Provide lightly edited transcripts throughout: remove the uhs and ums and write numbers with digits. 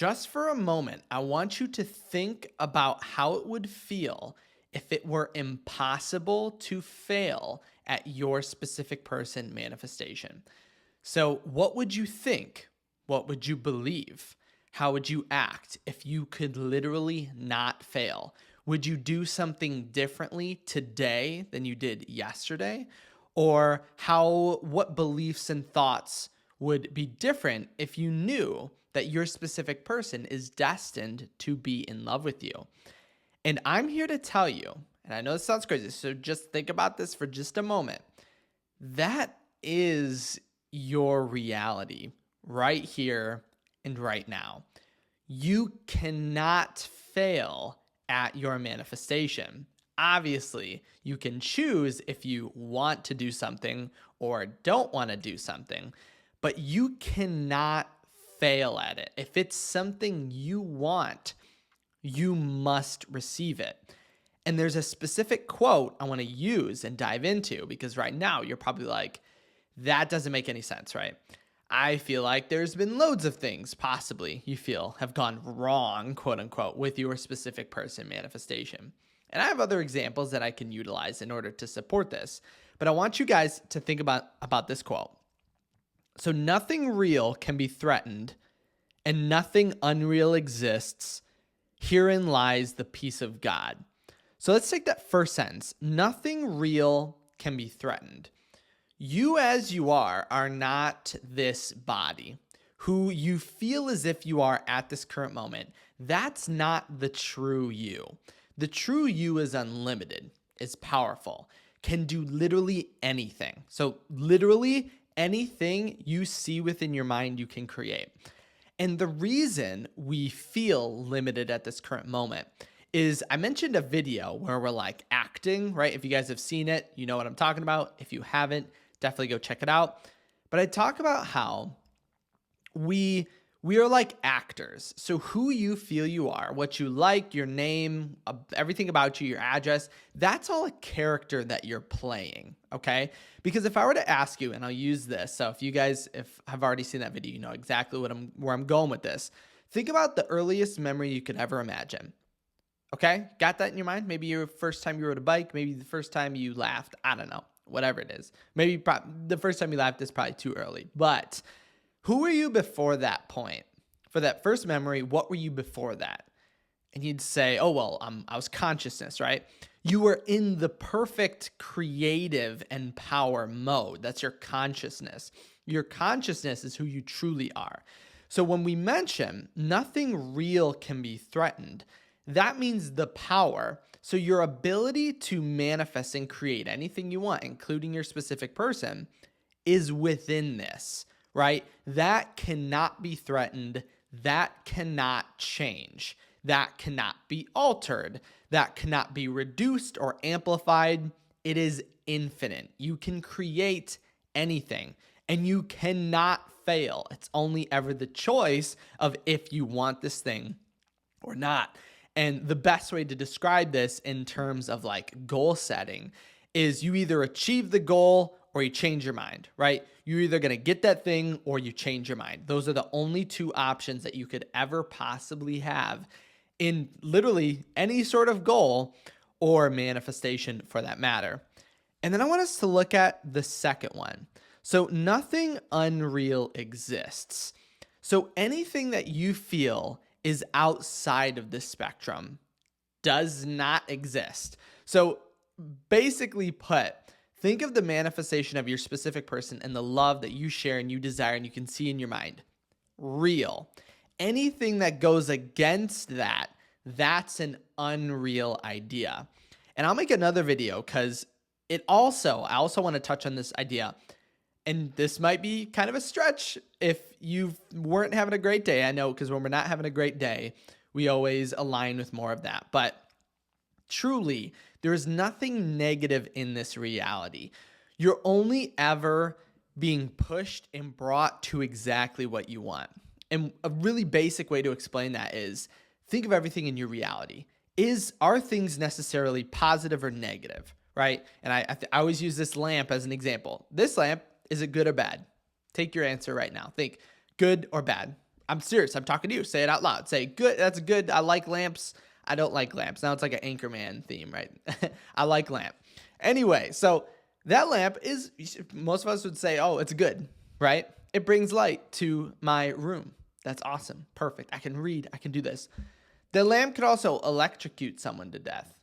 just for a moment, I want you to think about how it would feel if it were impossible to fail at your specific person manifestation. So, what would you think? What would you believe? How would you act if you could literally not fail? Would you do something differently today than you did yesterday? Or what beliefs and thoughts would be different if you knew that your specific person is destined to be in love with you? And I'm here to tell you, and I know this sounds crazy, so just think about this for just a moment. That is your reality right here and right now. You cannot fail at your manifestation. Obviously, you can choose if you want to do something or don't want to do something, but you cannot fail at it. If it's something you want, you must receive it. And there's a specific quote I want to use and dive into because right now you're probably like, that doesn't make any sense, right? I feel like there's been loads of things possibly you feel have gone wrong, quote unquote, with your specific person manifestation. And I have other examples that I can utilize in order to support this. But I want you guys to think about this quote. So nothing real can be threatened and nothing unreal exists. Herein lies the peace of God. So let's take that first sentence. Nothing real can be threatened. You as you are not this body who you feel as if you are at this current moment. That's not the true you. The true you is unlimited, is powerful, can do literally anything. So literally anything you see within your mind, you can create. And the reason we feel limited at this current moment is I mentioned a video where we're like acting, right? If you guys have seen it, you know what I'm talking about. If you haven't, definitely go check it out. But I talk about how we are like actors. So who you feel you are, what you like, your name, everything about you, your address, that's all a character that you're playing, okay? Because if I were to ask you, and I'll use this, so if you guys have already seen that video, you know exactly where I'm going with this. Think about the earliest memory you could ever imagine. Okay? Got that in your mind? Maybe your first time you rode a bike, maybe the first time you laughed, I don't know. Whatever it is. Maybe the first time you laughed is probably too early. But who were you before that point? For that first memory, what were you before that? And you'd say, oh, well, I was consciousness, right? You were in the perfect creative and power mode. That's your consciousness. Your consciousness is who you truly are. So when we mention nothing real can be threatened, that means the power. So your ability to manifest and create anything you want, including your specific person, is within this, right? That cannot be threatened. That cannot change. That cannot be altered. That cannot be reduced or amplified. It is infinite. You can create anything and you cannot fail. It's only ever the choice of if you want this thing or not. And the best way to describe this in terms of like goal setting is you either achieve the goal or you change your mind, right? You're either going to get that thing or you change your mind. Those are the only two options that you could ever possibly have in literally any sort of goal or manifestation for that matter. And then I want us to look at the second one. So nothing unreal exists. So anything that you feel is outside of this spectrum does not exist. So basically put, think of the manifestation of your specific person and the love that you share and you desire and you can see in your mind. Real. Anything that goes against that, that's an unreal idea. And I'll make another video because I also want to touch on this idea. And this might be kind of a stretch if you weren't having a great day. I know, because when we're not having a great day, we always align with more of that. But truly, there is nothing negative in this reality. You're only ever being pushed and brought to exactly what you want. And a really basic way to explain that is think of everything in your reality. Are things necessarily positive or negative, right? And I always use this lamp as an example. This lamp, is it good or bad? Take your answer right now. Think good or bad. I'm serious. I'm talking to you. Say it out loud. Say, good. That's good. I like lamps. I don't like lamps. Now it's like an Anchorman theme, right? I like lamp. Anyway, so that lamp is, most of us would say, oh, it's good, right? It brings light to my room. That's awesome. Perfect. I can read. I can do this. The lamp could also electrocute someone to death.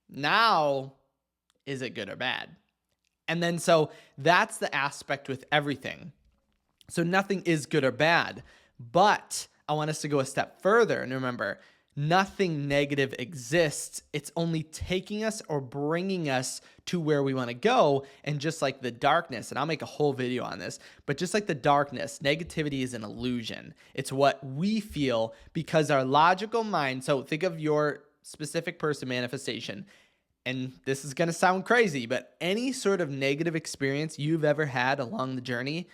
Now, is it good or bad? And then so that's the aspect with everything. So nothing is good or bad, but I want us to go a step further and remember, nothing negative exists. It's only taking us or bringing us to where we want to go. And just like the darkness, and I'll make a whole video on this, but just like the darkness, negativity is an illusion. It's what we feel because our logical mind, so think of your specific person manifestation. And this is going to sound crazy, but any sort of negative experience you've ever had along the journey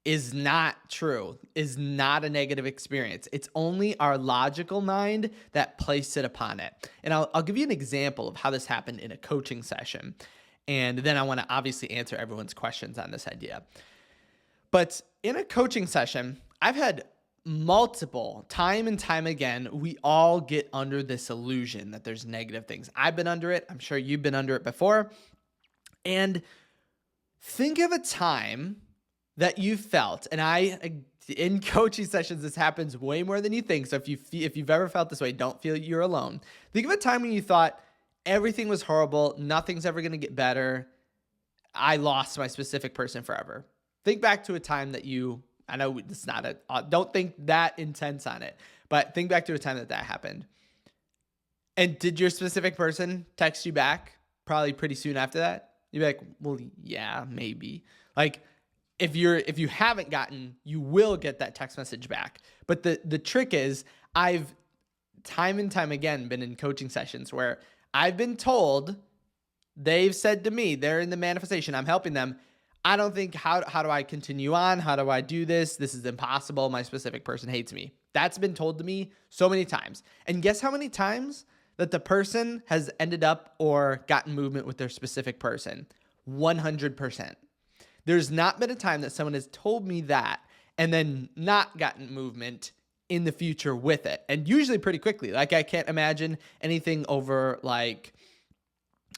is not true, is not a negative experience. It's only our logical mind that placed it upon it. And I'll give you an example of how this happened in a coaching session. And then I want to obviously answer everyone's questions on this idea. But in a coaching session, I've had multiple, time and time again, we all get under this illusion that there's negative things. I've been under it. I'm sure you've been under it before. And think of a time that you felt, and in coaching sessions, this happens way more than you think. So if you've ever felt this way, don't feel you're alone. Think of a time when you thought everything was horrible, nothing's ever going to get better. I lost my specific person forever. Think back to a time that I know it's not don't think that intense on it, but think back to a time that happened. And did your specific person text you back probably pretty soon after that? You'd be like, well, yeah, maybe. Like, if you haven't gotten, you will get that text message back. But the trick is, I've time and time again been in coaching sessions where I've been told, they've said to me, they're in the manifestation, I'm helping them. I don't think, how do I continue on? How do I do this? This is impossible. My specific person hates me. That's been told to me so many times. And guess how many times that the person has ended up or gotten movement with their specific person? 100%. There's not been a time that someone has told me that and then not gotten movement in the future with it. And usually pretty quickly. Like, I can't imagine anything over like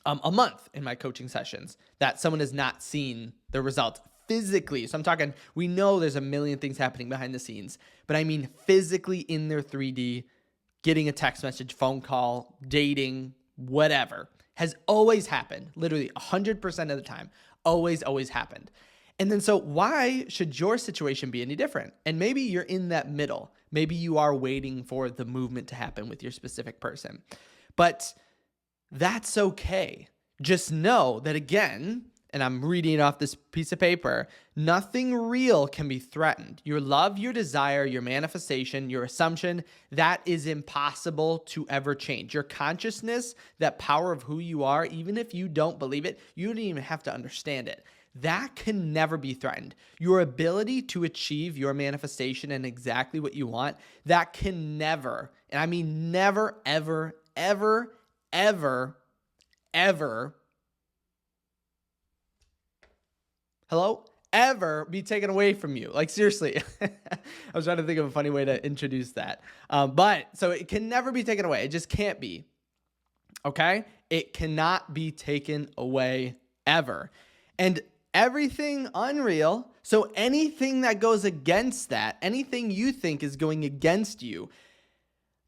a month in my coaching sessions that someone has not seen the results physically. So I'm talking, we know there's a million things happening behind the scenes, but I mean physically in their 3D, getting a text message, phone call, dating, whatever, has always happened. Literally 100% of the time. Always happened. And then so why should your situation be any different? And maybe you're in that middle. Maybe you are waiting for the movement to happen with your specific person. But that's okay. Just know that, again, and I'm reading it off this piece of paper, nothing real can be threatened. Your love, your desire, your manifestation, your assumption, that is impossible to ever change. Your consciousness, that power of who you are, even if you don't believe it, you don't even have to understand it. That can never be threatened. Your ability to achieve your manifestation and exactly what you want, that can never, and I mean never, ever, ever, ever, ever, ever be taken away from you. Like, seriously. I was trying to think of a funny way to introduce that. But so it can never be taken away. It just can't be. Okay? It cannot be taken away ever. And everything unreal, so anything that goes against that, anything you think is going against you,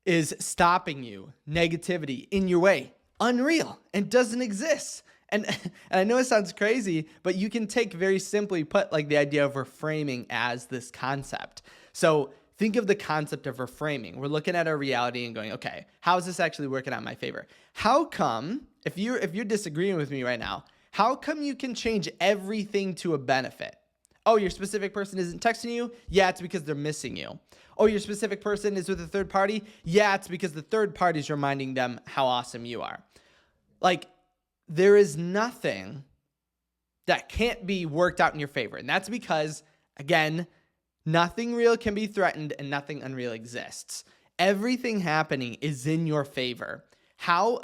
is stopping you, negativity in your way, unreal, and doesn't exist. And I know it sounds crazy, but you can take very simply put like the idea of reframing as this concept. So think of the concept of reframing. We're looking at our reality and going, okay, how is this actually working out in my favor? How come, if you're disagreeing with me right now, how come you can change everything to a benefit? Oh, your specific person isn't texting you? Yeah, it's because they're missing you. Oh, your specific person is with a third party? Yeah, it's because the third party is reminding them how awesome you are. Like, there is nothing that can't be worked out in your favor. And that's because, again, nothing real can be threatened and nothing unreal exists. Everything happening is in your favor. How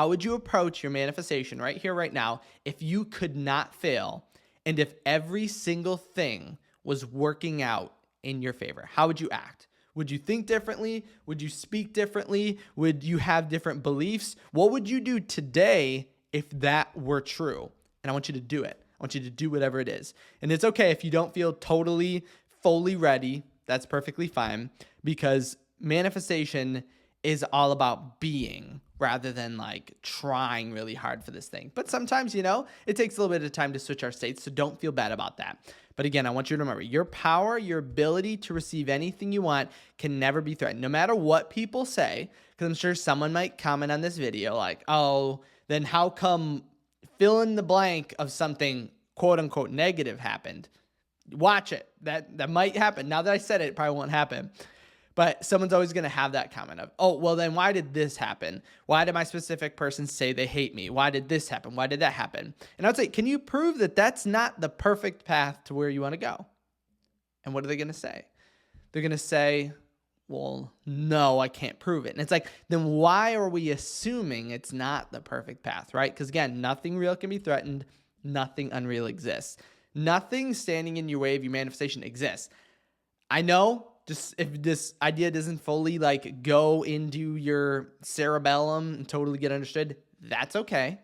would you approach your manifestation right here, right now, if you could not fail? And if every single thing was working out in your favor, how would you act? Would you think differently? Would you speak differently? Would you have different beliefs? What would you do today if that were true? And I want you to do it. I want you to do whatever it is. And it's okay if you don't feel totally, fully ready. That's perfectly fine, because manifestation is all about being rather than like trying really hard for this thing. But sometimes, it takes a little bit of time to switch our states. So don't feel bad about that. But again, I want you to remember your power, your ability to receive anything you want can never be threatened, no matter what people say. Because I'm sure someone might comment on this video like, oh, then how come fill in the blank of something quote unquote negative happened? Watch it. That might happen. Now that I said it, it probably won't happen. But someone's always going to have that comment of, oh, well, then why did this happen? Why did my specific person say they hate me? Why did this happen? Why did that happen? And I would say, can you prove that that's not the perfect path to where you want to go? And what are they going to say? They're going to say, well, no, I can't prove it. And it's like, then why are we assuming it's not the perfect path, right? Because again, nothing real can be threatened. Nothing unreal exists. Nothing standing in your way of your manifestation exists. I know, just if this idea doesn't fully like go into your cerebellum and totally get understood, that's okay.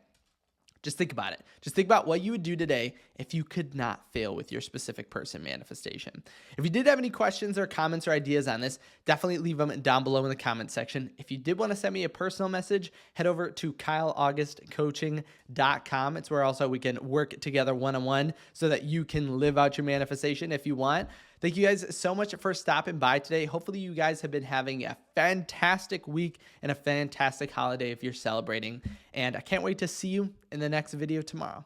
Just think about it. Just think about what you would do today if you could not fail with your specific person manifestation. If you did have any questions or comments or ideas on this, definitely leave them down below in the comment section. If you did want to send me a personal message, head over to kyleaugustcoaching.com. It's where also we can work together one-on-one so that you can live out your manifestation if you want. Thank you guys so much for stopping by today. Hopefully you guys have been having a fantastic week and a fantastic holiday if you're celebrating. And I can't wait to see you in the next video tomorrow.